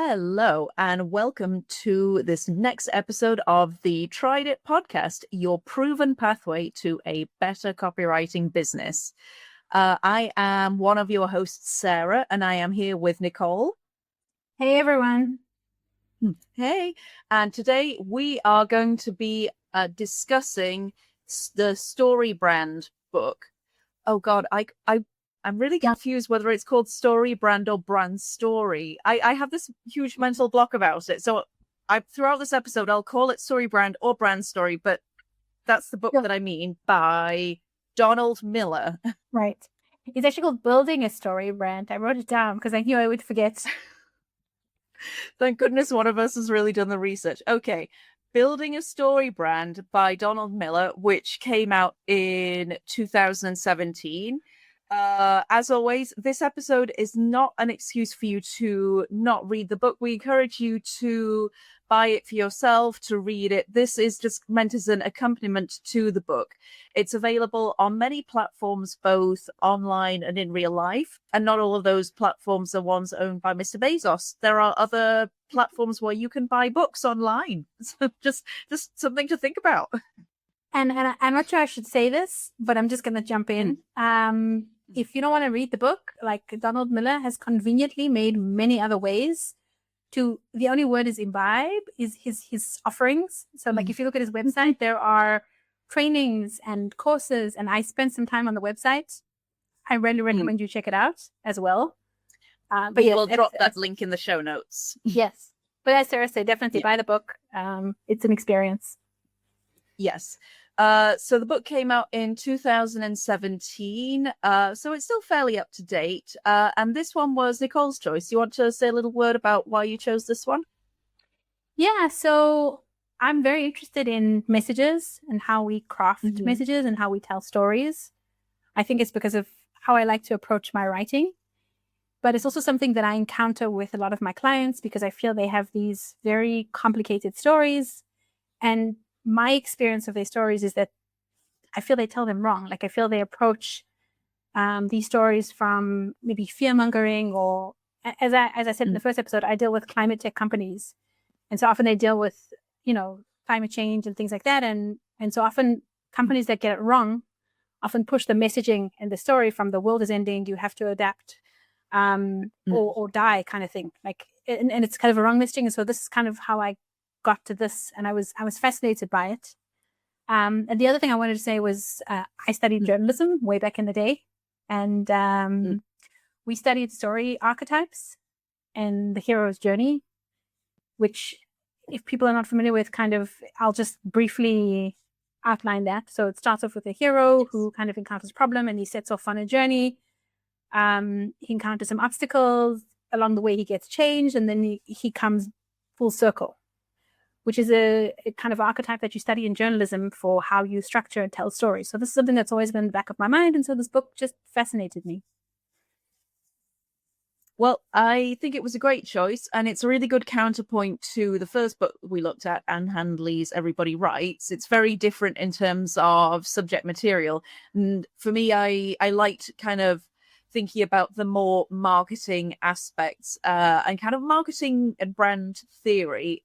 Hello, and welcome to this next episode of the Tried It podcast, your proven pathway to a better copywriting business. I am one of your hosts, Sarah, and I am here with Nicole. Hey, everyone. Hey, and today we are going to be discussing the StoryBrand book. Oh God, I'm really confused whether it's called StoryBrand or BrandStory. I have this huge mental block about it. So throughout this episode, I'll call it StoryBrand or BrandStory, but that's the book that I mean, by Donald Miller. Right. It's actually called Building a Story Brand. I wrote it down because I knew I would forget. Thank goodness one of us has really done the research. Okay. Building a Story Brand by Donald Miller, which came out in 2017. As always, this episode is not an excuse for you to not read the book. We encourage you to buy it for yourself, to read it. This is just meant as an accompaniment to the book. It's available on many platforms, both online and in real life. And not all of those platforms are ones owned by Mr. Bezos. There are other platforms where you can buy books online. So just something to think about. And I'm not sure I should say this, but I'm just going to jump in. If you don't want to read the book, like Donald Miller has conveniently made many other ways to, the only word is imbibe, is his offerings. So like if you look at his website, there are trainings and courses, and I spent some time on the website. I really recommend you check it out as well. But yeah, we'll drop that link in the show notes. Yes. But as Sarah said, definitely buy the book. It's an experience. Yes. So the book came out in 2017. So it's still fairly up to date. And this one was Nicole's choice. You want to say a little word about why you chose this one? Yeah. So I'm very interested in messages and how we craft messages and how we tell stories. I think it's because of how I like to approach my writing. But it's also something that I encounter with a lot of my clients because I feel they have these very complicated stories. And my experience of their stories is that I feel they tell them wrong. Like I feel they approach these stories from maybe fear mongering, or as I said in the first episode, I deal with climate tech companies. And so often they deal with, climate change and things like that. And so often companies that get it wrong often push the messaging and the story from the world is ending, you have to adapt or die kind of thing. Like, and it's kind of a wrong messaging. And so this is kind of how I got to this, and I was fascinated by it. And the other thing I wanted to say was I studied journalism way back in the day, and we studied story archetypes and the hero's journey, which, if people are not familiar with, I'll just briefly outline that. So it starts off with a hero who kind of encounters a problem and he sets off on a journey. He encounters some obstacles along the way, he gets changed, and then he comes full circle, which is a kind of archetype that you study in journalism for how you structure and tell stories. So this is something that's always been in the back of my mind. And so this book just fascinated me. Well, I think it was a great choice, and it's a really good counterpoint to the first book we looked at, Anne Handley's Everybody Writes. It's very different in terms of subject material. And for me, I liked kind of thinking about the more marketing aspects and kind of marketing and brand theory.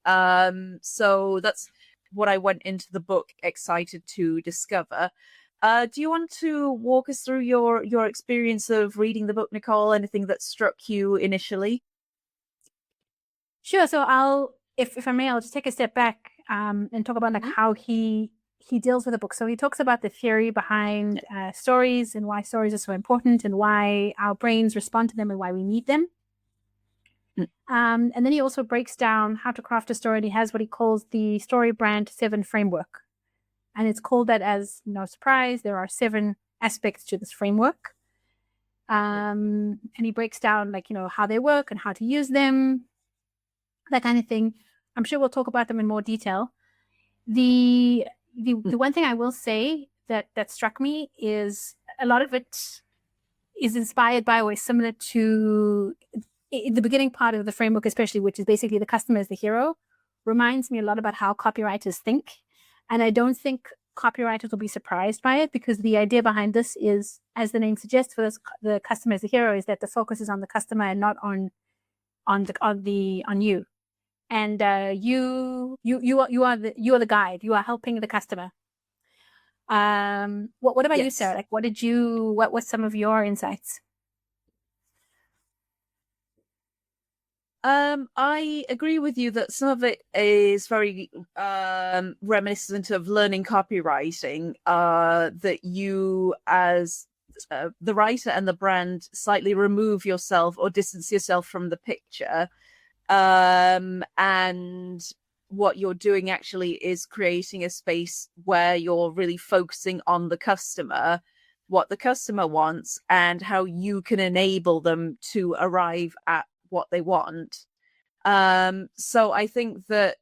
So that's what I went into the book excited to discover. Do you want to walk us through your experience of reading the book, Nicole? Anything that struck you initially? Sure. So if I may, I'll just take a step back and talk about like how he deals with the book. So he talks about the theory behind stories and why stories are so important and why our brains respond to them and why we need them. And then he also breaks down how to craft a story, and he has what he calls the StoryBrand 7 framework. And it's called that as no surprise. There are 7 aspects to this framework. And he breaks down like, how they work and how to use them, that kind of thing. I'm sure we'll talk about them in more detail. The one thing I will say that struck me is a lot of it is inspired by or is similar to the beginning part of the framework, especially, which is basically the customer is the hero, reminds me a lot about how copywriters think. And I don't think copywriters will be surprised by it, because the idea behind this is, as the name suggests, for this, the customer as the hero, is that the focus is on the customer and not on on you, and you are the guide. You are helping the customer. What about you, Yes. Sarah? Like, what was some of your insights? I agree with you that some of it is very reminiscent of learning copywriting, that you as the writer and the brand slightly remove yourself or distance yourself from the picture. And what you're doing actually is creating a space where you're really focusing on the customer, what the customer wants, and how you can enable them to arrive at what they want. So I think that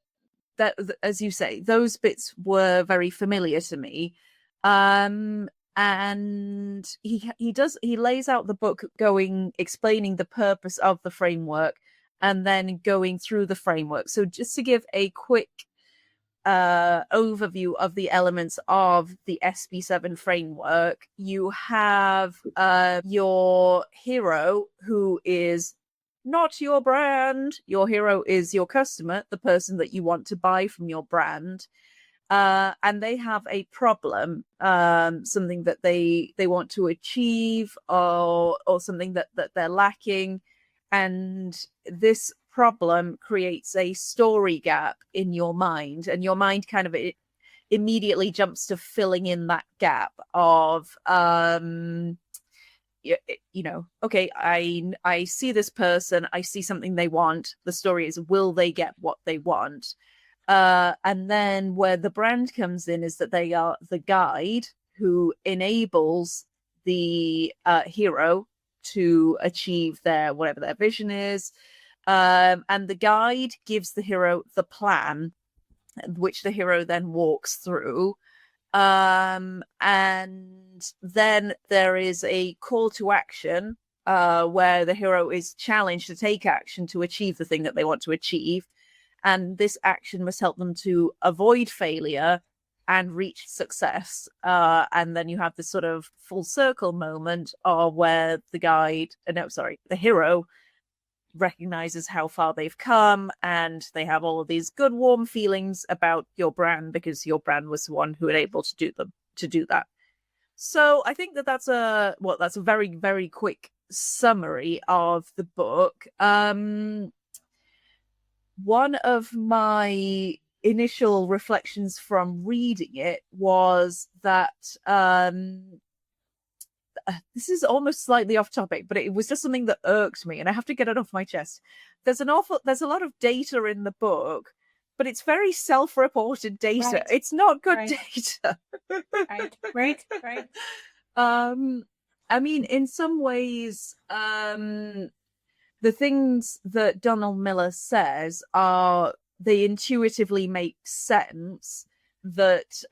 as you say, those bits were very familiar to me. And he lays out the book explaining the purpose of the framework and then going through the framework. So just to give a quick overview of the elements of the SB7 framework, you have your hero, who is not your brand. Your hero is your customer, the person that you want to buy from your brand. And they have a problem, something that they want to achieve, or something that they're lacking. And this problem creates a story gap in your mind, and your mind kind of immediately jumps to filling in that gap of okay, I see this person, I see something they want. The story is, will they get what they want? And then where the brand comes in is that they are the guide who enables the hero to achieve whatever their vision is. And the guide gives the hero the plan, which the hero then walks through. And then there is a call to action, where the hero is challenged to take action to achieve the thing that they want to achieve. And this action must help them to avoid failure and reach success. And then you have this sort of full circle moment where the hero recognizes how far they've come, and they have all of these good warm feelings about your brand because your brand was the one who was able to do that. So I think that's a very, very quick summary of the book. One of my initial reflections from reading it was that this is almost slightly off topic, but it was just something that irked me, and I have to get it off my chest. There's a lot of data in the book, but it's very self-reported data. Right. It's not good data. Right. I mean, in some ways, the things that Donald Miller says they intuitively make sense, that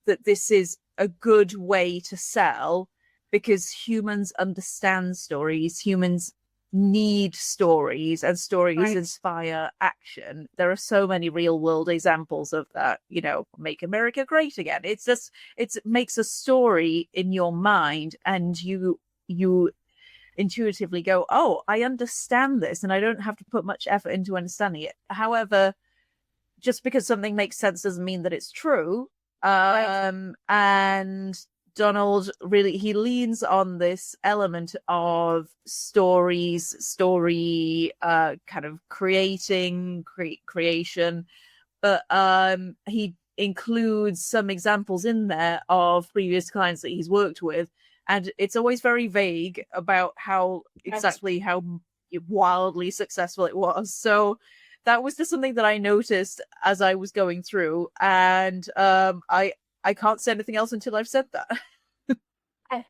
this is a good way to sell because humans understand stories, humans need stories, and stories inspire action. There are so many real world examples of that. Make America Great Again. It makes a story in your mind, and you intuitively go, oh, I understand this, and I don't have to put much effort into understanding it. However, just because something makes sense doesn't mean that it's true. And Donald he leans on this element of story kind of creation, but he includes some examples in there of previous clients that he's worked with, and it's always very vague about how wildly successful it was. So that was just something that I noticed as I was going through, and I can't say anything else until I've said that.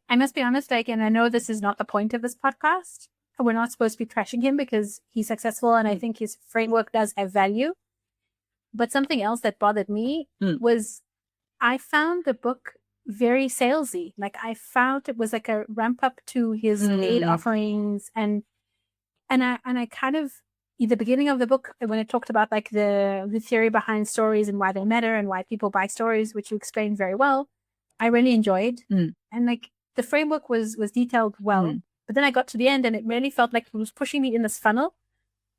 I must be honest, and I know this is not the point of this podcast. We're not supposed to be trashing him because he's successful, and I think his framework does have value. But something else that bothered me was I found the book very salesy. Like, I found it was like a ramp up to his paid offerings, and I kind of, in the beginning of the book, when it talked about like the theory behind stories and why they matter and why people buy stories, which you explained very well, I really enjoyed. And like the framework was detailed well. But then I got to the end and it really felt like it was pushing me in this funnel.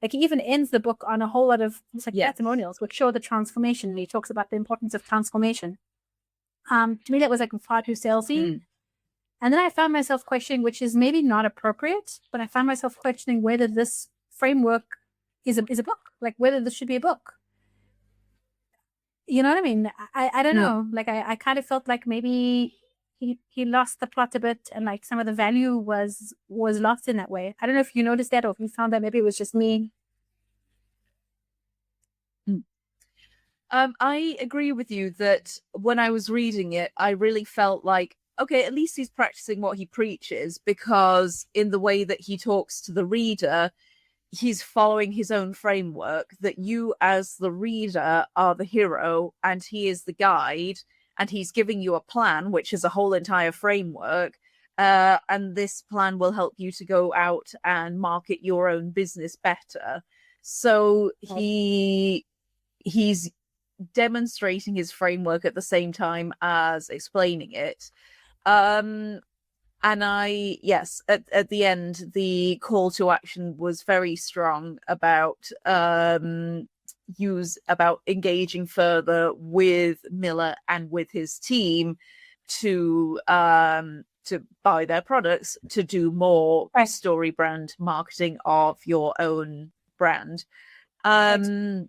Like he even ends the book on a whole lot of testimonials, which show the transformation. And he talks about the importance of transformation. To me, that was like far too salesy. And then I found myself questioning, which is maybe not appropriate, but I found myself questioning whether this framework is a book, like whether this should be a book. You know what I mean? I don't know. Like I kind of felt like maybe he lost the plot a bit, and like some of the value was lost in that way. I don't know if you noticed that, or if you found that maybe it was just me. I agree with you that when I was reading it, I really felt like, okay, at least he's practicing what he preaches, because in the way that he talks to the reader, he's following his own framework, that you as the reader are the hero and he is the guide, and he's giving you a plan, which is a whole entire framework. And this plan will help you to go out and market your own business better. So he's demonstrating his framework at the same time as explaining it. And at the end, the call to action was very strong about about engaging further with Miller and with his team to buy their products, to do more StoryBrand marketing of your own brand. I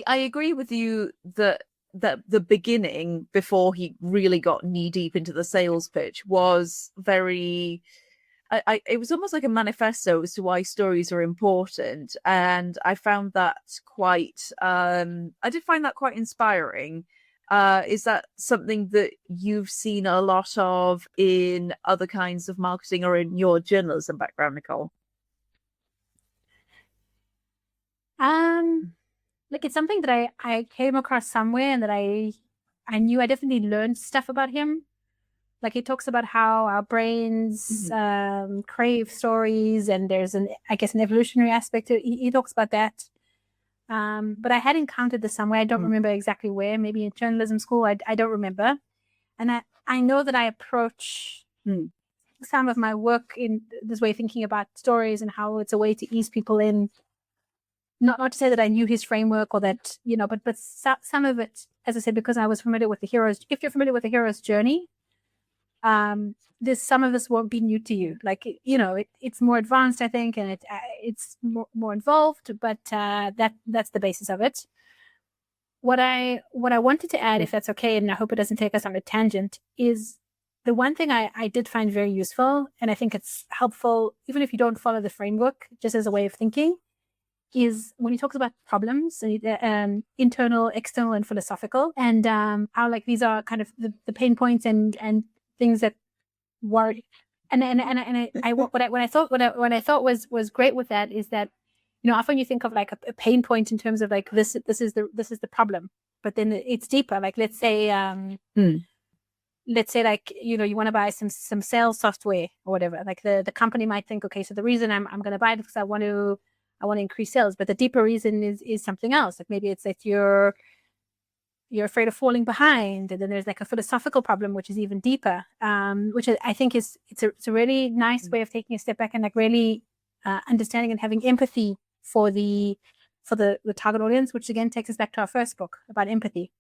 agree with you that the beginning, before he really got knee deep into the sales pitch, was very. It was almost like a manifesto as to why stories are important, and I found that quite. I did find that quite inspiring. Is that something that you've seen a lot of in other kinds of marketing or in your journalism background, Nicole? Like it's something that I came across somewhere, and that I knew. I definitely learned stuff about him. Like he talks about how our brains crave stories, and there's an evolutionary aspect to it. He talks about that. But I had encountered this somewhere. I don't remember exactly where, maybe in journalism school. I don't remember. And I know that I approach some of my work in this way, thinking about stories and how it's a way to ease people in. Not to say that I knew his framework, or that, but some of it, as I said, because I was familiar with the hero's. If you're familiar with the hero's journey, there's some of this won't be new to you. Like, it's more advanced, I think, and it's more involved, but that's the basis of it. What I wanted to add, if that's okay, and I hope it doesn't take us on a tangent, is the one thing I did find very useful, and I think it's helpful, even if you don't follow the framework, just as a way of thinking, is when he talks about problems, internal, external, and philosophical, and how like these are kind of the pain points and things that worry. And what I thought was great with that is that, often you think of like a pain point in terms of like this is the problem, but then it's deeper. Like let's say like you want to buy some sales software or whatever. Like the company might think, okay, so the reason I'm going to buy it is because I want to increase sales, but the deeper reason is something else. Like maybe it's that you're afraid of falling behind, and then there's like a philosophical problem, which is even deeper. Which I think it's a really nice way of taking a step back and like really understanding and having empathy for the target audience, which again takes us back to our first book about empathy.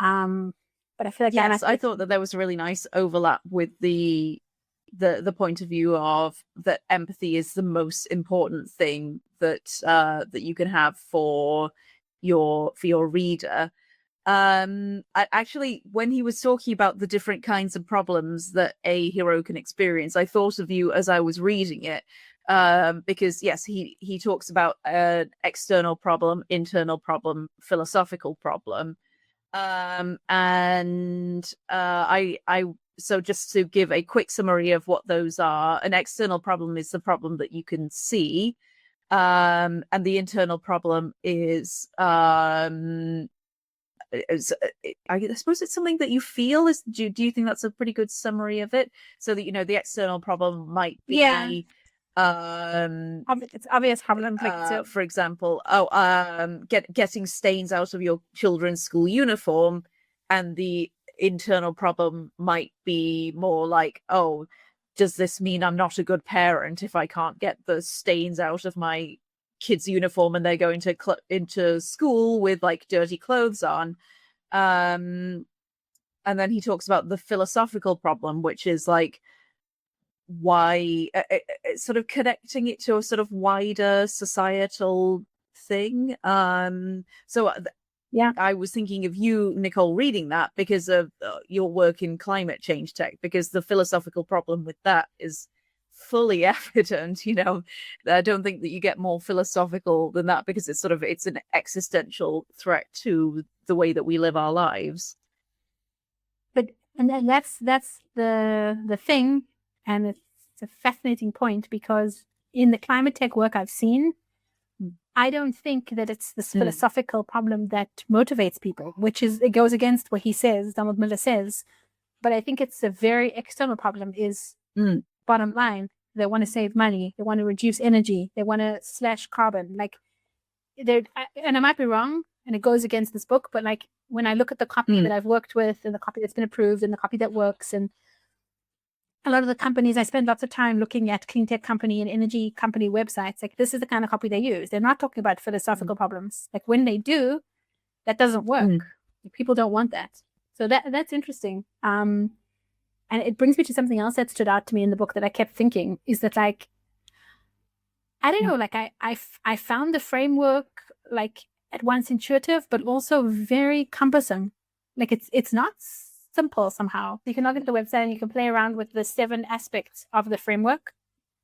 But I feel like I thought that there was a really nice overlap with the point of view of that empathy is the most important thing that you can have for your reader. Actually, when he was talking about the different kinds of problems that a hero can experience, I thought of you as I was reading it, because yes, he talks about an external problem, internal problem, philosophical problem, so just to give a quick summary of what those are, an external problem is the problem that you can see. And the internal problem is, I suppose it's something that you feel. Do you think that's a pretty good summary of it? So that, the external problem might be, it's obvious problem. For example, getting stains out of your children's school uniform, and the internal problem might be more like, does this mean I'm not a good parent if I can't get the stains out of my kid's uniform and they're going to into school with like dirty clothes on? And then he talks about the philosophical problem, which is like, why sort of connecting it to a sort of wider societal thing. So Yeah. I was thinking of you, Nicole, reading that because of your work in climate change tech, because the philosophical problem with that is fully evident. I don't think that you get more philosophical than that, because it's an existential threat to the way that we live our lives. And then that's the thing, and it's a fascinating point, because in the climate tech work I've seen, I don't think that it's this philosophical problem that motivates people, it goes against what he says, Donald Miller says. But I think it's a very external problem, is bottom line. They want to save money. They want to reduce energy. They want to slash carbon. And I might be wrong, and it goes against this book, but like when I look at the copy that I've worked with, and the copy that's been approved, and the copy that works, and a lot of the companies, I spend lots of time looking at clean tech company and energy company websites. Like, this is the kind of copy they use. They're not talking about philosophical problems. Like, when they do, that doesn't work. People don't want that. So that's interesting. And it brings me to something else that stood out to me in the book that I kept thinking, is that, like, I don't know, like I found the framework like at once intuitive, but also very cumbersome. Like, it's not simple somehow. You can log into the website and you can play around with the 7 aspects of the framework.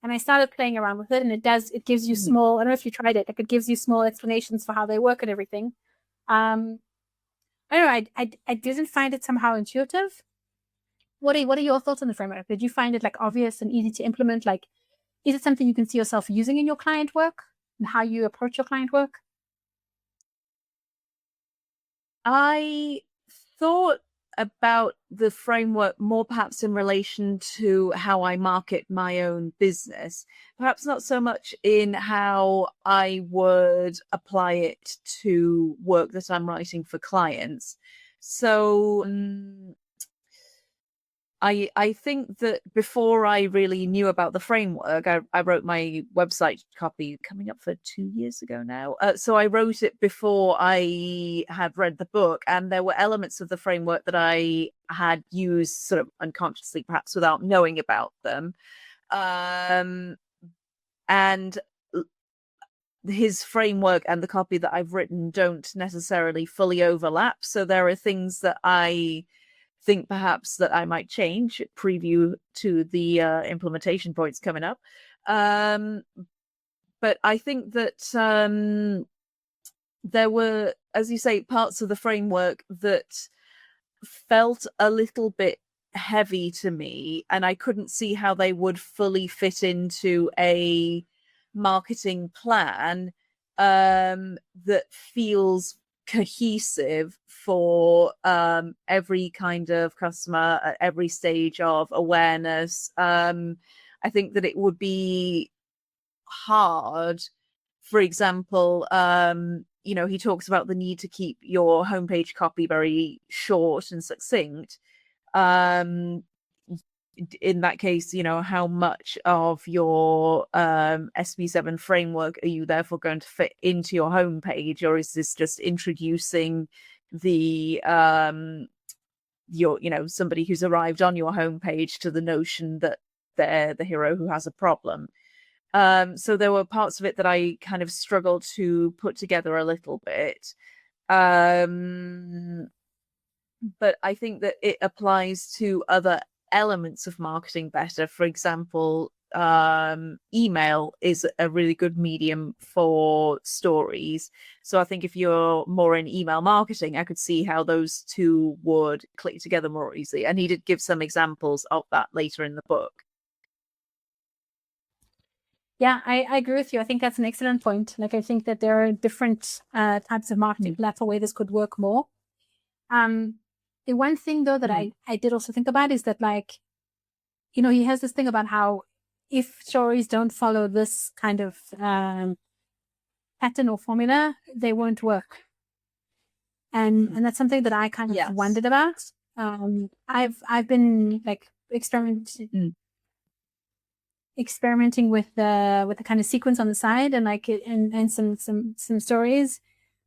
And I started playing around with it, and it gives you small, I don't know if you tried it, like it gives you small explanations for how they work and everything. I don't know, I didn't find it somehow intuitive. What are your thoughts on the framework? Did you find it like obvious and easy to implement? Like, is it something you can see yourself using in your client work and how you approach your client work? I thought about the framework more perhaps in relation to how I market my own business, perhaps not so much in how I would apply it to work that I'm writing for clients. So I think that before I really knew about the framework, I wrote my website copy coming up for 2 years ago now. So I wrote it before I had read the book, and there were elements of the framework that I had used sort of unconsciously, perhaps without knowing about them. And his framework and the copy that I've written don't necessarily fully overlap. So there are things that I think perhaps that I might change, preview to the implementation points coming up. But I think that there were, as you say, parts of the framework that felt a little bit heavy to me, and I couldn't see how they would fully fit into a marketing plan that feels cohesive for every kind of customer at every stage of awareness. I think that it would be hard. For example, he talks about the need to keep your homepage copy very short and succinct. In that case, how much of your SB7 framework are you therefore going to fit into your homepage, or is this just introducing the somebody who's arrived on your homepage to the notion that they're the hero who has a problem? So there were parts of it that I kind of struggled to put together a little bit. But I think that it applies to other elements of marketing better. For example, email is a really good medium for stories. So I think if you're more in email marketing, I could see how those two would click together more easily. And he did give some examples of that later in the book. Yeah, I agree with you. I think that's an excellent point. Like, I think that there are different types of marketing platform where this could work more. The one thing, though, that I did also think about is that, like, he has this thing about how if stories don't follow this kind of pattern or formula, they won't work. And that's something that I kind of wondered about. I've been like experimenting experimenting with the kind of sequence on the side and like and some stories.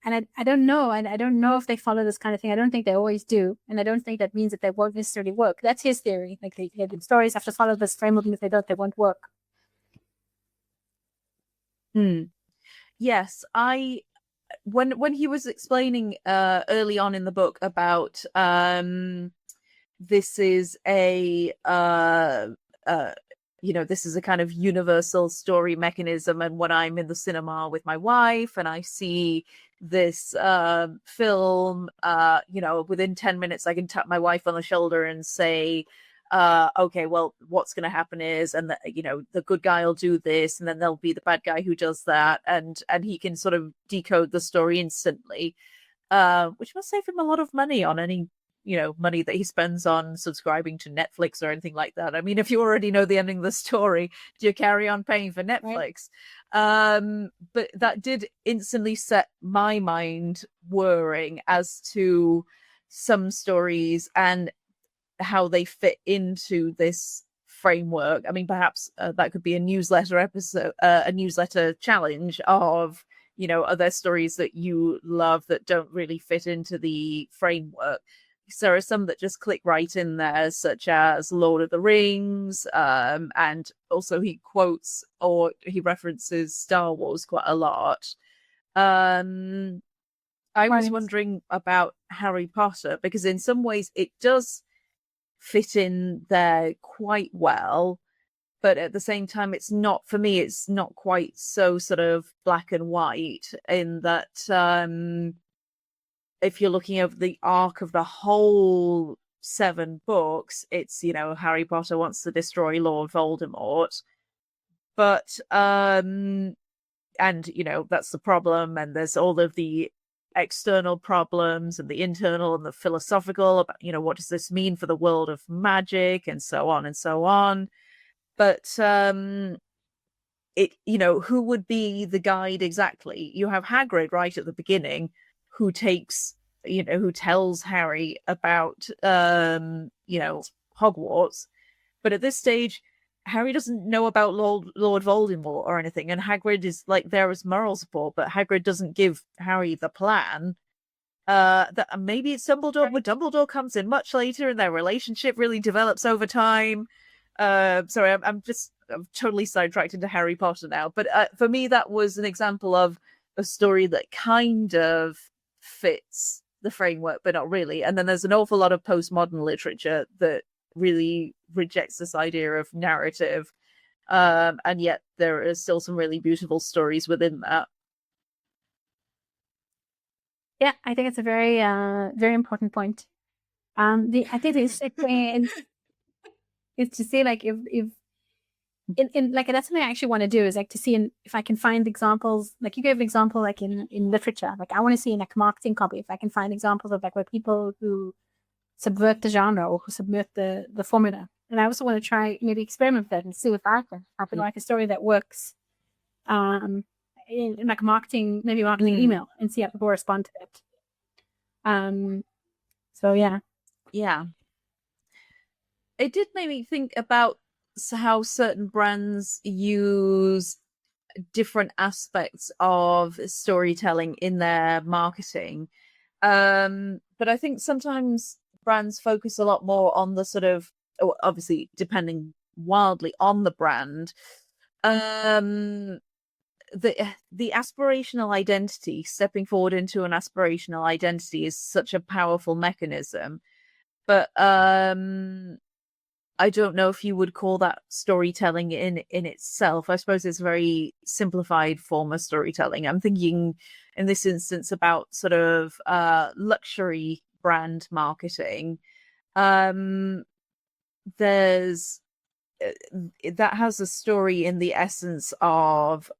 And I don't know. And I don't know if they follow this kind of thing. I don't think they always do. And I don't think that means that they won't necessarily work. That's his theory. Like the stories have to follow this framework, and if they don't, they won't work. Yes, when he was explaining early on in the book about this is a this is a kind of universal story mechanism, and when I'm in the cinema with my wife and I see this film, within 10 minutes I can tap my wife on the shoulder and say, okay, well, what's going to happen is, and the good guy will do this, and then there'll be the bad guy who does that, and he can sort of decode the story instantly, which must save him a lot of money on any money that he spends on subscribing to Netflix or anything like that. I mean, if you already know the ending of the story, do you carry on paying for Netflix? Right. But that did instantly set my mind whirring as to some stories and how they fit into this framework. I mean, perhaps that could be a newsletter episode, a newsletter challenge of, are there stories that you love that don't really fit into the framework? There are some that just click right in there, such as Lord of the Rings, and also he quotes or he references Star Wars quite a lot. I was wondering about Harry Potter, because in some ways it does fit in there quite well, but at the same time it's not quite so sort of black and white, in that if you're looking over the arc of the whole 7 books, it's Harry Potter wants to destroy Lord Voldemort, but and that's the problem, and there's all of the external problems and the internal and the philosophical about what does this mean for the world of magic, and so on and so on. But who would be the guide exactly? You have Hagrid right at the beginning, who tells Harry about Hogwarts, but at this stage Harry doesn't know about Lord Voldemort or anything, and Hagrid is like there as moral support, but Hagrid doesn't give Harry the plan. That maybe it's Dumbledore, but Dumbledore comes in much later, and their relationship really develops over time. Sorry, I'm totally sidetracked into Harry Potter now, but for me that was an example of a story that kind of fits the framework but not really. And then there's an awful lot of postmodern literature that really rejects this idea of narrative, and yet there are still some really beautiful stories within that. Yeah, I think it's a very very important point. I think the interesting is to see like if in like that's something I actually want to do, is like to see if I can find examples, like you gave an example like in literature, like I want to see in like marketing copy if I can find examples of like where people who subvert the genre or who subvert the formula. And I also want to try maybe experiment with that and see if I can like a story that works in like marketing email, and see how people respond to it. So yeah, it did make me think about how certain brands use different aspects of storytelling in their marketing. But I think sometimes brands focus a lot more on the sort of, obviously depending wildly on the brand, the aspirational identity, stepping forward into an aspirational identity is such a powerful mechanism. But I don't know if you would call that storytelling in itself. I suppose it's a very simplified form of storytelling. I'm thinking in this instance about sort of luxury brand marketing. There's that has a story in the essence of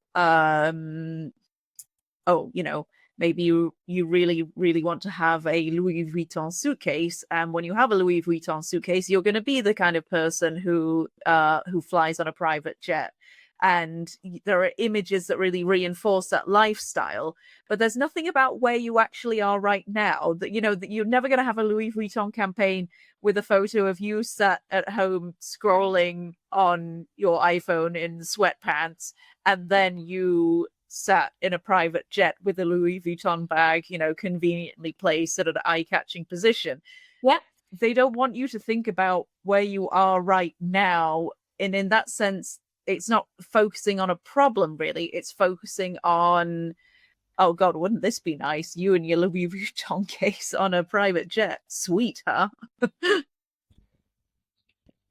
maybe you really, really want to have a Louis Vuitton suitcase. And when you have a Louis Vuitton suitcase, you're going to be the kind of person who flies on a private jet. and there are images that really reinforce that lifestyle, but there's nothing about where you actually are right now. That, you know, that you're never going to have a Louis Vuitton campaign with a photo of you sat at home scrolling on your iPhone in sweatpants, and then you sat in a private jet with a Louis Vuitton bag, you know, conveniently placed at an eye-catching position. Yeah. They don't want you to think about where you are right now. And in that sense, it's not focusing on a problem, really. It's focusing on, oh God, wouldn't this be nice? You and your Louis Vuitton case on a private jet. Sweet, huh?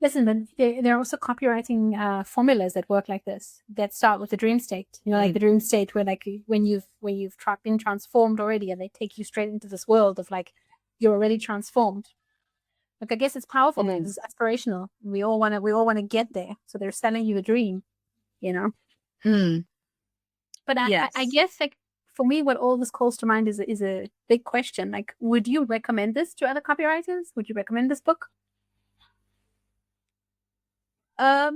Listen, but there are also copywriting formulas that work like this, that start with the dream state. You know, like the dream state where, like, when you've been transformed already, and they take you straight into this world of, like, you're already transformed. Like, I guess it's powerful because it's aspirational. We all want to get there. So they're selling you a dream, you know. But I guess, like, for me, what all this calls to mind is a big question. Like, would you recommend this to other copywriters? Would you recommend this book? I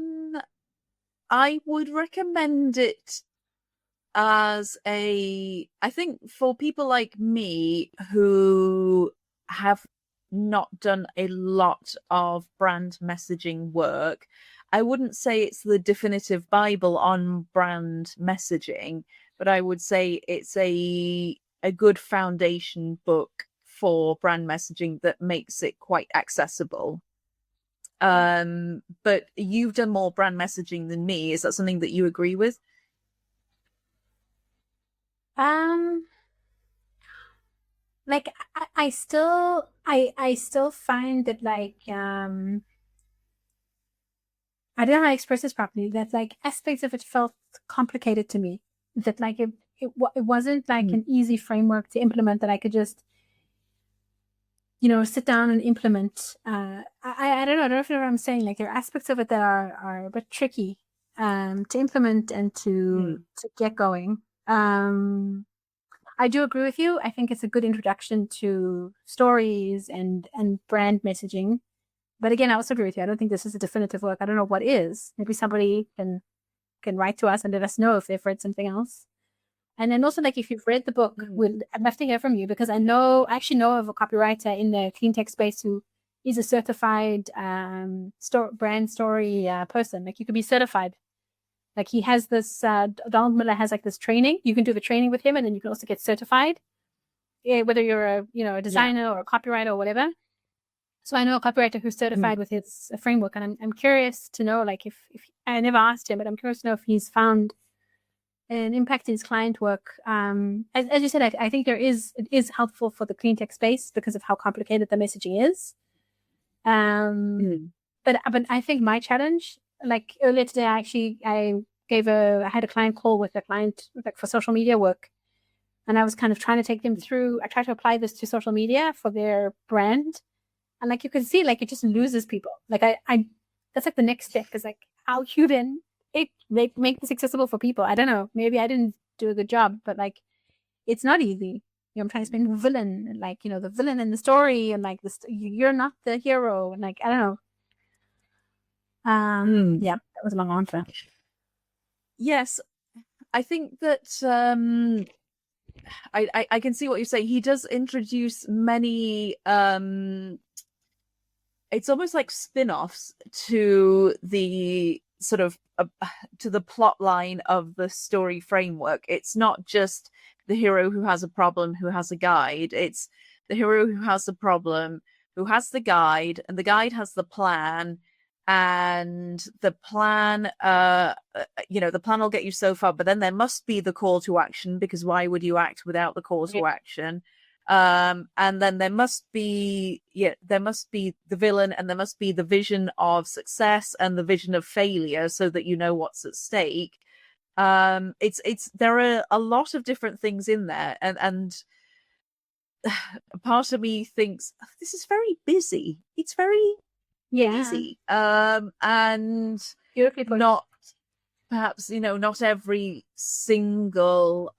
would recommend it as I think for people like me who have not done a lot of brand messaging work. I wouldn't say it's the definitive Bible on brand messaging, but I would say it's a good foundation book for brand messaging that makes it quite accessible. But you've done more brand messaging than me. Is that something that you agree with? Like, I still find that, like, I don't know how to express this properly, that, like, aspects of it felt complicated to me, that, like, it wasn't like an easy framework to implement that I could just, you know, sit down and implement. I don't know if you know what I'm saying. Like, there are aspects of it that are a bit tricky to implement and to get going. I do agree with you. I think it's a good introduction to stories and brand messaging. But again, I also agree with you. I don't think this is a definitive work. I don't know what is. Maybe somebody can write to us and let us know if they've read something else. And then also, like, if you've read the book, I'd love to hear from you, because I actually know of a copywriter in the clean tech space who is a certified BrandStory person. Like, you could be certified. Like, he has this, Donald Miller has, like, this training. You can do the training with him, and then you can also get certified, whether you're a designer or a copywriter or whatever. So I know a copywriter who's certified with his framework, and I'm curious to know, like, if I never asked him, but I'm curious to know if he's found an impact in his client work. As you said, I think it is helpful for the clean tech space because of how complicated the messaging is. But I think my challenge, like, earlier today, I had a client call with a client, like, for social media work, and I was kind of trying to take them through. I tried to apply this to social media for their brand, and, like, you can see, like, it just loses people. Like, I that's, like, the next step is, like, how you then make this accessible for people. I don't know. Maybe I didn't do a good job, but, like, it's not easy. You know, I'm trying to explain the villain, like, you know, the villain in the story, and, like, you're not the hero, and, like, I don't know. Yeah, that was a long answer. Yes, I think that I can see what you're saying. He does introduce many it's almost like spin-offs to the sort of to the plot line of the story framework. It's not just the hero who has a problem who has a guide. It's the hero who has the problem who has the guide, and the guide has the plan, and the plan the plan will get you so far, but then there must be the call to action, because why would you act without the call to action? And then there must be the villain, and there must be the vision of success and the vision of failure, so that you know what's at stake. It's there are a lot of different things in there, and part of me thinks this is very busy. It's very easy, and not perhaps, not every single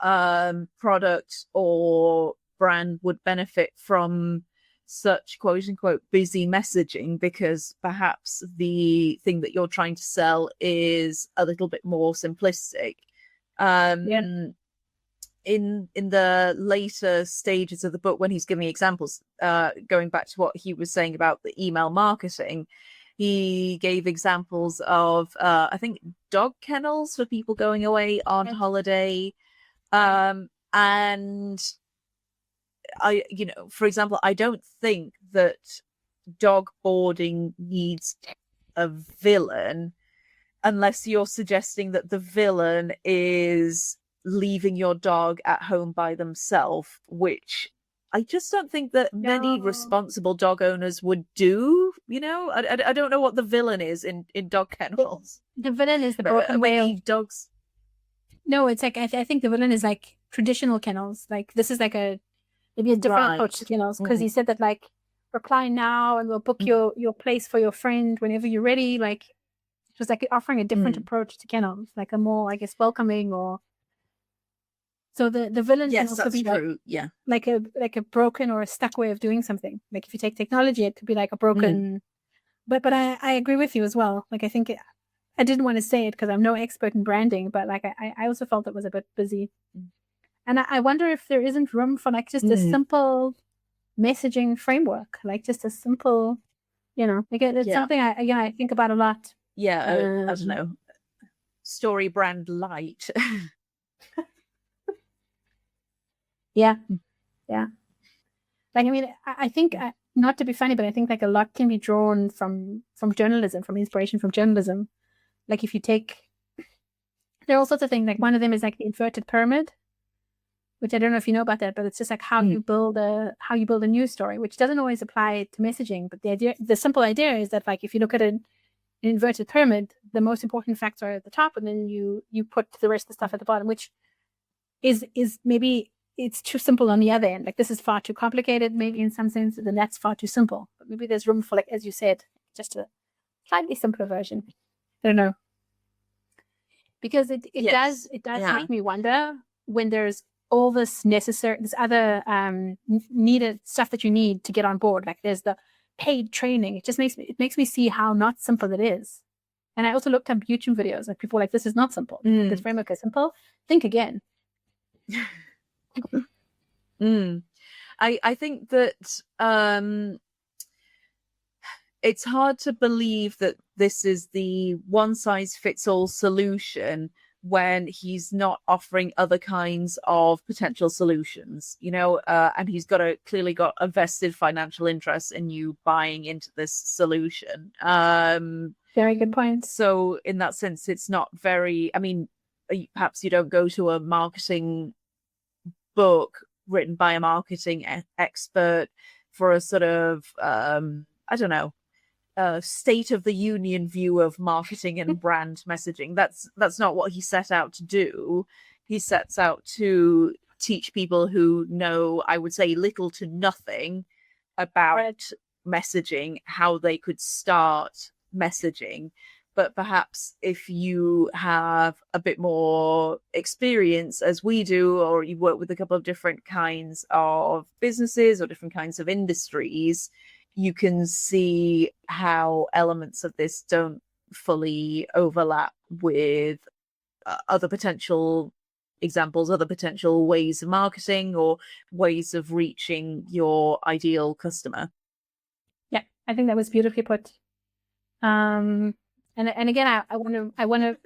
product or brand would benefit from such quote unquote busy messaging, because perhaps the thing that you're trying to sell is a little bit more simplistic. In the later stages of the book, when he's giving examples, going back to what he was saying about the email marketing, he gave examples of I think dog kennels for people going away on holiday, and I, for example, I don't think that dog boarding needs a villain, unless you're suggesting that the villain is leaving your dog at home by themselves, which I just don't think that many responsible dog owners would do. I don't know what the villain is in dog kennels. The villain is the broken way of dogs. No, it's like I think the villain is like traditional kennels. Like this is like maybe a different approach to kennels, because he said that like reply now and we'll book your place for your friend whenever you're ready. Like it was like offering a different approach to kennels, like a more, I guess, welcoming or. So the villain can also be true. like a broken or a stuck way of doing something. Like if you take technology, it could be like a broken. But I agree with you as well. Like I think I didn't want to say it because I'm no expert in branding, but like I also felt it was a bit busy. And I wonder if there isn't room for like just a simple messaging framework, like just a simple, like it's something I think about a lot. I don't know, StoryBrand light. Yeah. Like, I mean, I think, not to be funny, but I think like a lot can be drawn from journalism, from inspiration from journalism. Like if you take, there are all sorts of things. Like one of them is like the inverted pyramid, which I don't know if you know about that, but it's just like how you build a news story, which doesn't always apply to messaging. But the simple idea is that like if you look at an inverted pyramid, the most important facts are at the top, and then you put the rest of the stuff at the bottom, which is maybe it's too simple on the other end. Like this is far too complicated, maybe in some sense, then that's far too simple. But maybe there's room for, like, as you said, just a slightly simpler version. I don't know. Because it does make me wonder when there's all this other needed stuff that you need to get on board. Like there's the paid training. It makes me see how not simple it is. And I also looked up YouTube videos, like people were like, this is not simple. This framework is simple. Think again. I think that it's hard to believe that this is the one size fits all solution when he's not offering other kinds of potential solutions, and he's clearly got a vested financial interest in you buying into this solution. Very good point. So in that sense, it's not very, I mean, perhaps you don't go to a marketing book written by a marketing expert for a sort of I don't know, state of the union view of marketing and brand messaging. That's not what he set out to do. He sets out to teach people who know, I would say, little to nothing about messaging, how they could start messaging. But perhaps if you have a bit more experience, as we do, or you work with a couple of different kinds of businesses or different kinds of industries, you can see how elements of this don't fully overlap with other potential examples, other potential ways of marketing or ways of reaching your ideal customer. Yeah, I think that was beautifully put. And again, I want to.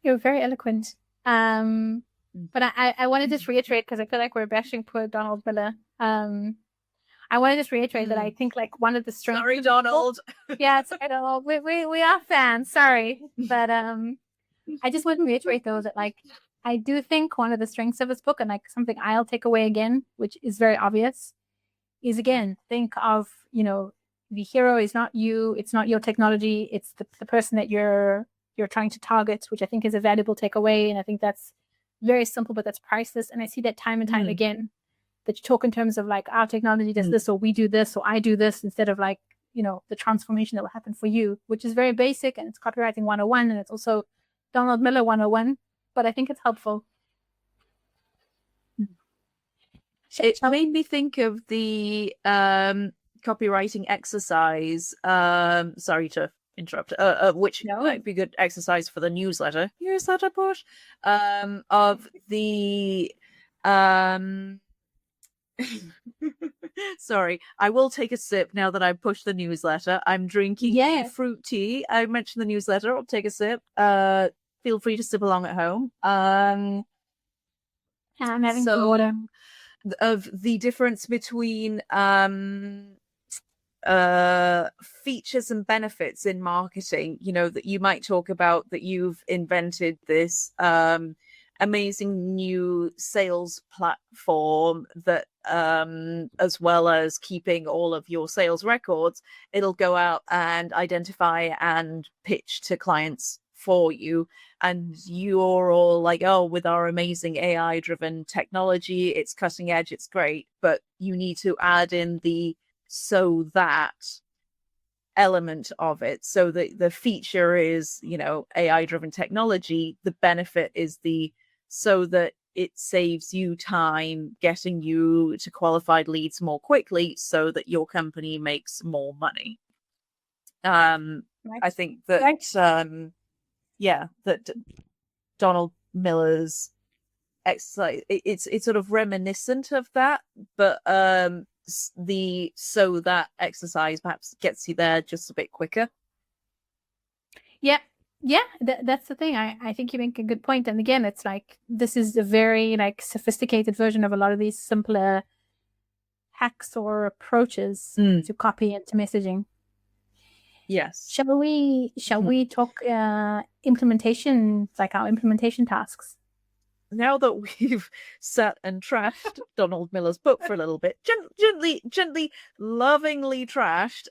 You're very eloquent. But I want to just reiterate, because I feel like we're bashing poor Donald Miller. I want to just reiterate that I think like one of the strengths. Sorry, Donald. Yeah, sorry, Donald. We are fans. Sorry, but I just want to reiterate though that like I do think one of the strengths of this book, and like something I'll take away again, which is very obvious, is again think of the hero is not you, it's not your technology, it's the person that you're trying to target, which I think is a valuable takeaway. And I think that's very simple, but that's priceless. And I see that time and time again, that you talk in terms of like our technology does this, or we do this, or I do this, instead of like, the transformation that will happen for you, which is very basic, and it's copywriting 101, and it's also Donald Miller 101, but I think it's helpful. It made me think of the copywriting exercise. Sorry to interrupt. Which might be good exercise for the newsletter push. Of the Sorry, I will take a sip now that I've pushed the newsletter. I'm drinking a fruit tea. I mentioned the newsletter. I'll take a sip. Feel free to sip along at home. I'm having some water. Of the difference between features and benefits in marketing, that you might talk about that you've invented this amazing new sales platform that as well as keeping all of your sales records, it'll go out and identify and pitch to clients for you, and you're all like, oh, with our amazing AI driven technology, it's cutting edge, it's great, but you need to add in the so that element of it. So the feature is, AI driven technology, the benefit is the so that it saves you time getting you to qualified leads more quickly so that your company makes more money. I think that that Donald Miller's exercise, it's sort of reminiscent of that, but the so that exercise perhaps gets you there just a bit quicker. That's the thing. I think you make a good point. And again, it's like, this is a very sophisticated version of a lot of these simpler hacks or approaches to copy and to messaging. Yes. Shall we talk implementation, like our implementation tasks? Now that we've sat and trashed Donald Miller's book for a little bit, gently, lovingly trashed,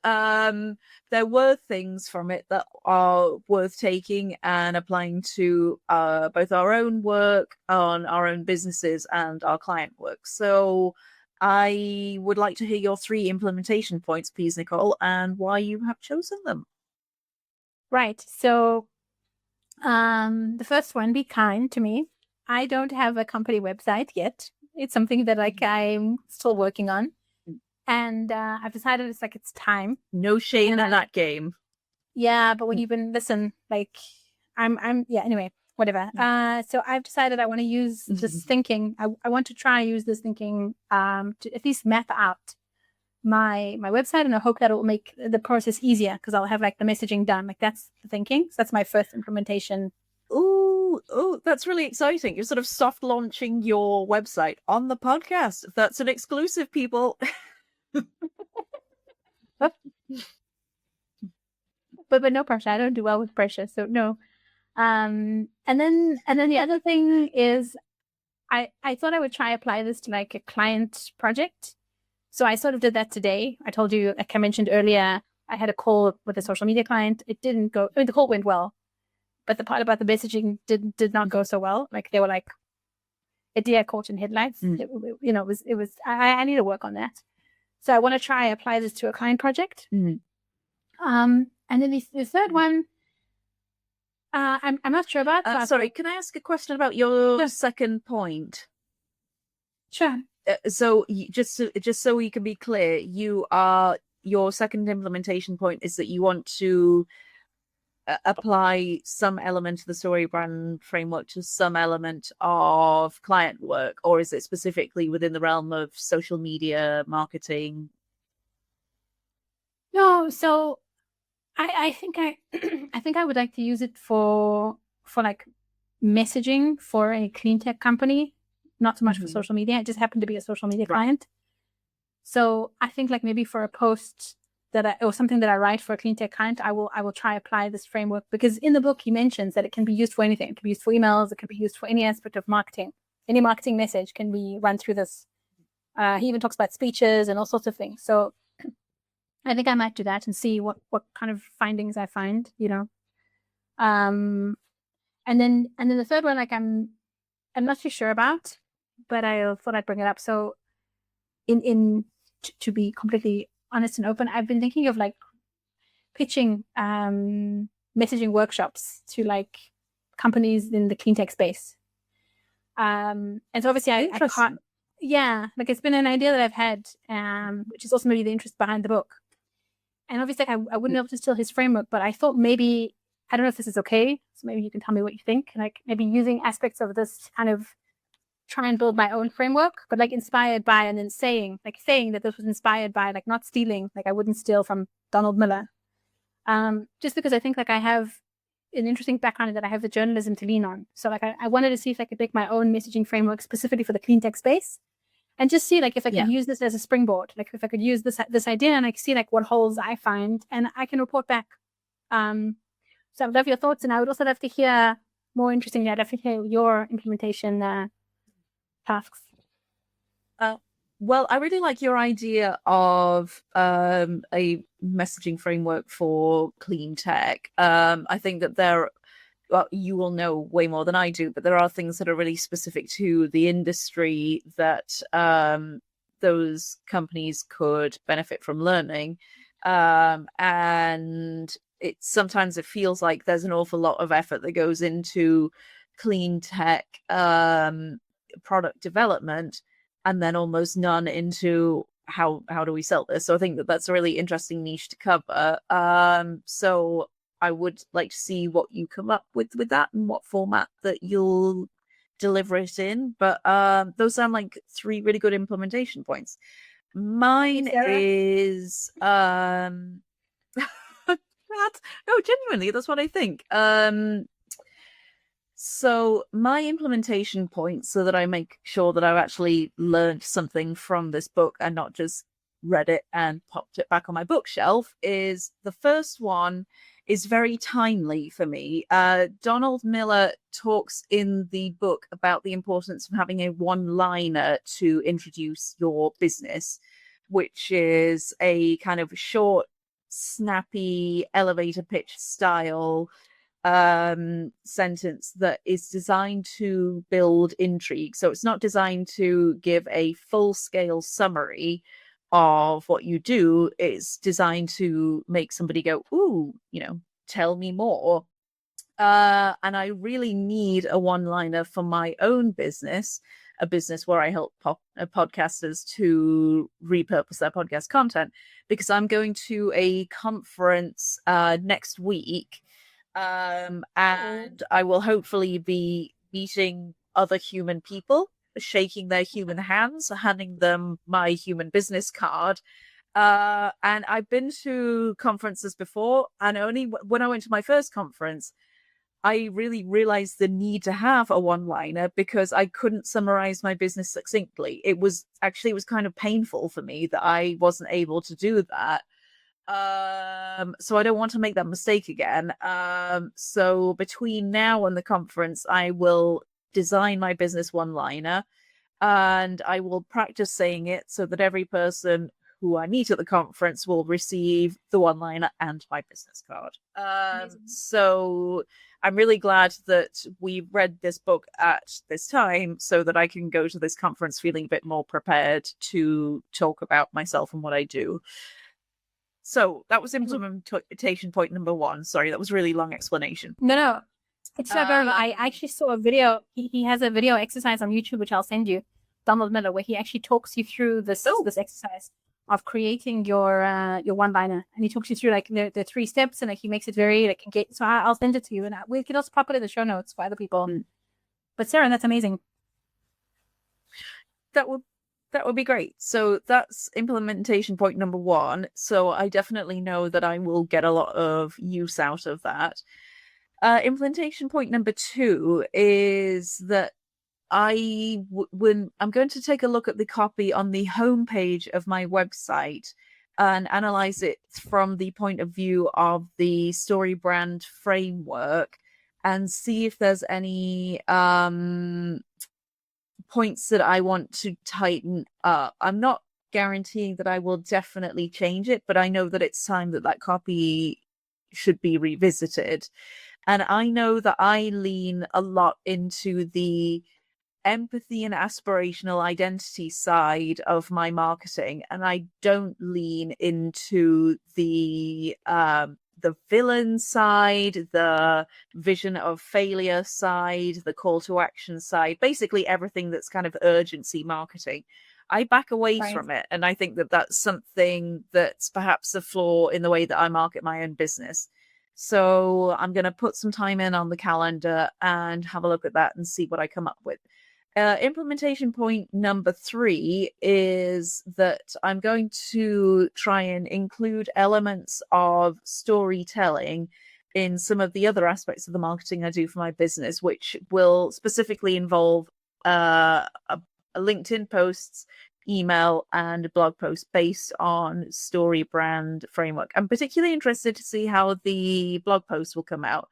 there were things from it that are worth taking and applying to both our own work, on our own businesses, and our client work. So I would like to hear your 3 implementation points, please, Nicole, and why you have chosen them. Right. So the first one, be kind to me. I don't have a company website yet. It's something that I'm still working on. And I've decided it's time. No shame in that game. Yeah, but when you've been, listen, anyway, whatever. So I've decided I want to use this thinking. I want to try use this thinking to at least map out my website, and I hope that it will make the process easier because I'll have the messaging done. That's the thinking. So that's my first implementation. Oh, that's really exciting. You're sort of soft launching your website on the podcast. That's an exclusive, people. but no pressure. I don't do well with pressure, so no. And then the other thing is I thought I would try apply this to a client project. So I sort of did that today. I told you, like I mentioned earlier, I had a call with a social media client. It didn't go, the call went well, but the part about the messaging did not go so well. They were a deer caught in headlights. It was, I need to work on that. So I want to try apply this to a client project. And then the third one, I'm not sure about. Sorry, can I ask a question about your second point? Sure. So just so we can be clear, your second implementation point is that you want to apply some element of the StoryBrand framework to some element of client work, or is it specifically within the realm of social media marketing? No, so I think I would like to use it for messaging for a clean tech company, not so much for social media. I just happen to be a social media client. So I think maybe for a post or something that I write for a clean tech client, I will try apply this framework, because in the book he mentions that it can be used for anything. It can be used for emails. It can be used for any aspect of marketing. Any marketing message can be run through this. He even talks about speeches and all sorts of things. So I think I might do that and see what kind of findings I find, And then the third one, I'm not too sure about, but I thought I'd bring it up. So to be completely honest and open, I've been thinking of pitching messaging workshops to companies in the clean tech space. And so obviously I can't. Yeah, like it's been an idea that I've had, which is also maybe the interest behind the book. And obviously, like, I wouldn't be able to steal his framework, but I thought maybe, I don't know if this is okay, so maybe you can tell me what you think. Like maybe using aspects of this to kind of try and build my own framework, but like inspired by, and then saying that this was inspired by, like not stealing, like I wouldn't steal from Donald Miller. Just because I think like I have an interesting background in that I have the journalism to lean on. So like I wanted to see if I could make my own messaging framework specifically for the clean tech space, and just see like if I could use this as a springboard, like if I could use this idea and like see like what holes I find, and I can report back. So I'd love your thoughts, and I would also love to hear more interestingly, I'd love to hear your implementation tasks. Well, I really like your idea of a messaging framework for clean tech. I think that well, you will know way more than I do, but there are things that are really specific to the industry that those companies could benefit from learning. And sometimes it feels like there's an awful lot of effort that goes into clean tech product development, and then almost none into how do we sell this. So I think that that's a really interesting niche to cover. So I would like to see what you come up with that and what format that you'll deliver it in. But those sound like 3 really good implementation points. Mine is no, genuinely, that's what I think. So my implementation points, so that I make sure that I've actually learned something from this book and not just read it and popped it back on my bookshelf, is the first one is very timely for me. Donald Miller talks in the book about the importance of having a one-liner to introduce your business, which is a kind of short, snappy elevator pitch style sentence that is designed to build intrigue. So it's not designed to give a full-scale summary of what you do. It's designed to make somebody go, ooh, tell me more. And I really need a one-liner for my own business, a business where I help podcasters to repurpose their podcast content, because I'm going to a conference next week, and I will hopefully be meeting other human people, shaking their human hands, handing them my human business card. And I've been to conferences before, and only when I went to my first conference, I really realized the need to have a one-liner, because I couldn't summarize my business succinctly. It was kind of painful for me that I wasn't able to do that. So I don't want to make that mistake again. So between now and the conference, I will design my business one-liner, and I will practice saying it so that every person who I meet at the conference will receive the one-liner and my business card. So I'm really glad that we read this book at this time, so that I can go to this conference feeling a bit more prepared to talk about myself and what I do. So that was implementation point number 1. Sorry, that was a really long explanation. No. It's not very long. I actually saw a video. He has a video exercise on YouTube, which I'll send you, Donald Miller, where he actually talks you through this exercise of creating your one-liner, and he talks you through like the 3 steps, and like he makes it very like engaging. So I'll send it to you, and we can also pop it in the show notes for other people. But Sarah, that's amazing. That would be great. So that's implementation point number 1. So I definitely know that I will get a lot of use out of that. Implementation point number 2 is that when I'm going to take a look at the copy on the homepage of my website and analyze it from the point of view of the StoryBrand framework, and see if there's any points that I want to tighten up. I'm not guaranteeing that I will definitely change it, but I know that it's time that copy should be revisited. And I know that I lean a lot into the empathy and aspirational identity side of my marketing, and I don't lean into the the villain side, the vision of failure side, the call to action side, basically everything that's kind of urgency marketing. I back away from it. And I think that that's something that's perhaps a flaw in the way that I market my own business. So I'm going to put some time in on the calendar and have a look at that and see what I come up with. Implementation point number 3 is that I'm going to try and include elements of storytelling in some of the other aspects of the marketing I do for my business, which will specifically involve LinkedIn posts, email, and blog posts based on StoryBrand framework. I'm particularly interested to see how the blog posts will come out,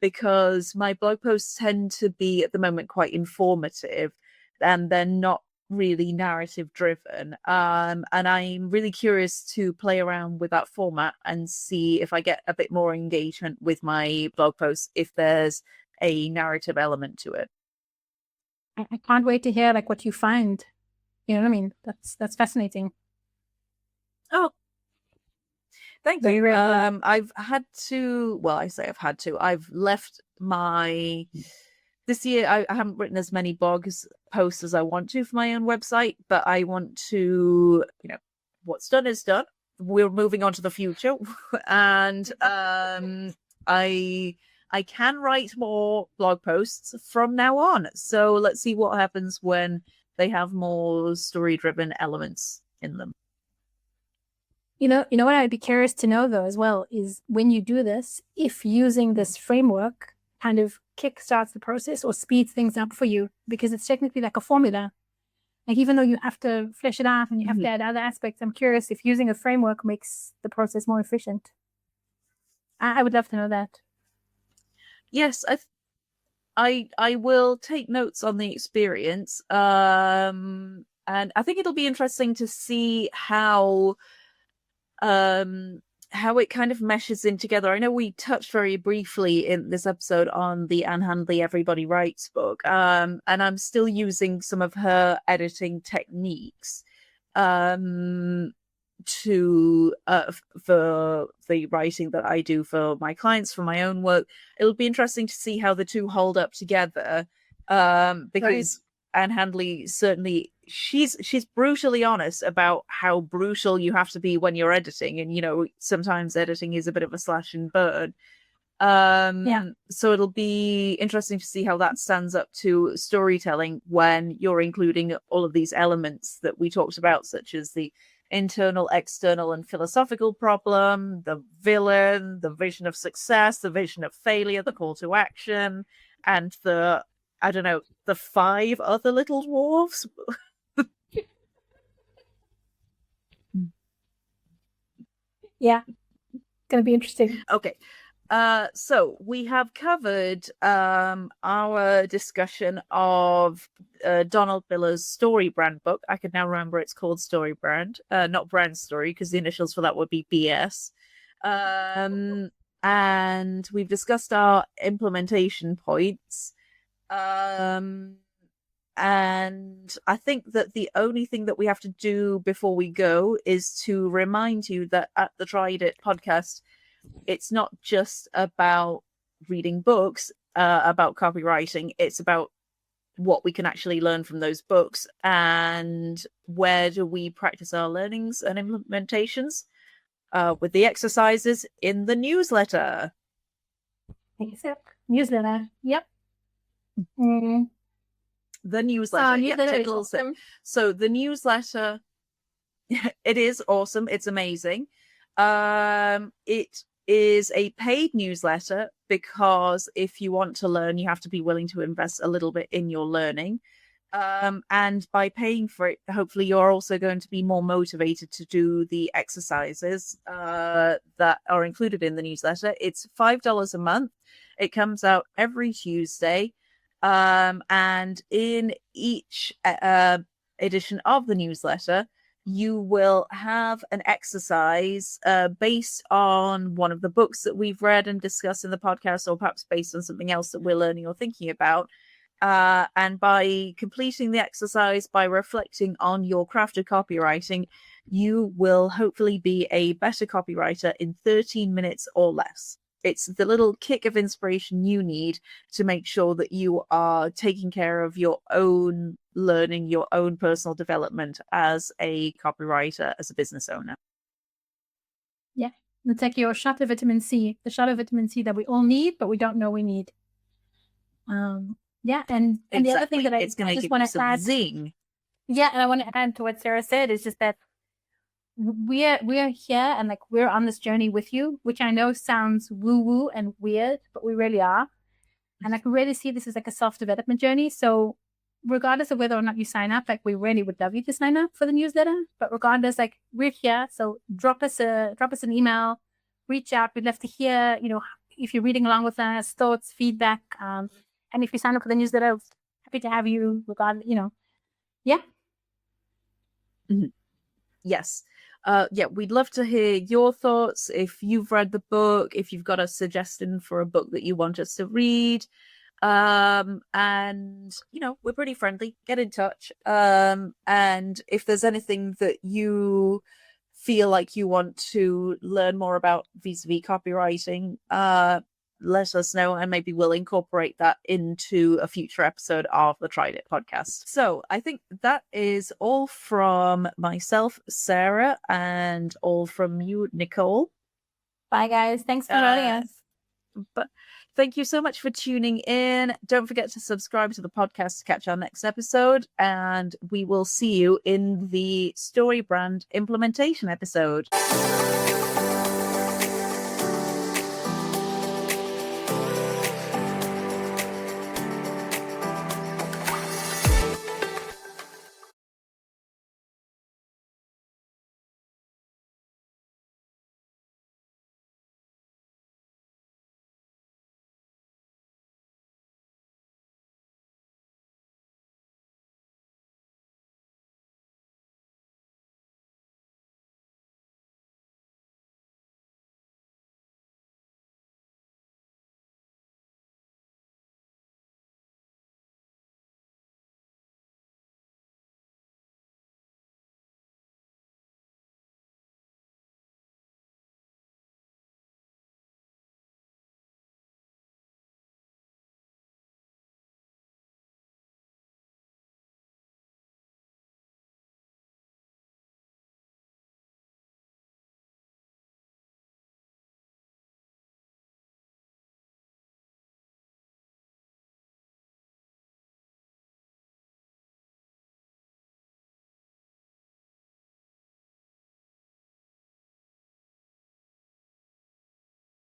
because my blog posts tend to be at the moment quite informative and they're not really narrative driven. And I'm really curious to play around with that format and see if I get a bit more engagement with my blog posts if there's a narrative element to it. I can't wait to hear like what you find. You know what I mean? That's fascinating. Oh, thank you. I've had to, well, I say I've had to, I've left this year, I haven't written as many blogs posts as I want to for my own website, but I want to, what's done is done. We're moving on to the future. And I can write more blog posts from now on. So let's see what happens when they have more story-driven elements in them. You know what I'd be curious to know though as well is when you do this, if using this framework kind of kickstarts the process or speeds things up for you, because it's technically like a formula. Like even though you have to flesh it out and you have to add other aspects, I'm curious if using a framework makes the process more efficient. I would love to know that. Yes, I will take notes on the experience, and I think it'll be interesting to see how it kind of meshes in together. I know we touched very briefly in this episode on the Anne Handley Everybody Writes book, and I'm still using some of her editing techniques for the writing that I do for my clients, for my own work. It'll be interesting to see how the two hold up together, because Anne Handley certainly she's brutally honest about how brutal you have to be when you're editing, and sometimes editing is a bit of a slash and burn. So it'll be interesting to see how that stands up to storytelling when you're including all of these elements that we talked about, such as the internal, external, and philosophical problem, the villain, the vision of success, the vision of failure, the call to action, and the 5 other little dwarves. Yeah, it's going to be interesting. Okay. So we have covered our discussion of Donald Miller's StoryBrand book. I can now remember it's called StoryBrand, not BrandStory, because the initials for that would be BS. And we've discussed our implementation points. And I think that the only thing that we have to do before we go is to remind you that at the Tried It podcast, it's not just about reading books about copywriting. It's about what we can actually learn from those books, and where do we practice our learnings and implementations with the exercises in the newsletter. Newsletter. Yep. The newsletter. Awesome. So the newsletter, it is awesome. It's amazing. It is a paid newsletter because if you want to learn, you have to be willing to invest a little bit in your learning. And by paying for it, hopefully you're also going to be more motivated to do the exercises that are included in the newsletter. It's $5 a month. It comes out every Tuesday. And in each edition of the newsletter, you will have an exercise based on one of the books that we've read and discussed in the podcast, or perhaps based on something else that we're learning or thinking about. And by completing the exercise, by reflecting on your craft of copywriting, you will hopefully be a better copywriter in 13 minutes or less. It's the little kick of inspiration you need to make sure that you are taking care of your own learning, your own personal development as a copywriter, as a business owner. Yeah. It's like your shot of vitamin C, the shot of vitamin C that we all need, but we don't know we need. Yeah. And the other thing that I it's going to just want to add, zing. Yeah. And I want to add to what Sarah said is just that we are here and like we're on this journey with you, which I know sounds woo woo and weird, but we really are. And I can really see this as like a self-development journey. So regardless of whether or not you sign up, like we really would love you to sign up for the newsletter. But regardless, like we're here. So drop us an email, reach out. We'd love to hear, if you're reading along with us, thoughts, feedback. And if you sign up for the newsletter, happy to have you regardless, yeah. Mm-hmm. Yes. We'd love to hear your thoughts. If you've read the book, if you've got a suggestion for a book that you want us to read, and we're pretty friendly. Get in touch. And if there's anything that you feel like you want to learn more about vis-a-vis copywriting, let us know, and maybe we'll incorporate that into a future episode of the Tried It podcast. So I think that is all from myself, Sarah, and all from you, Nicole. Bye, guys. Thanks for joining us. But thank you so much for tuning in. Don't forget to subscribe to the podcast to catch our next episode, and we will see you in the StoryBrand implementation episode.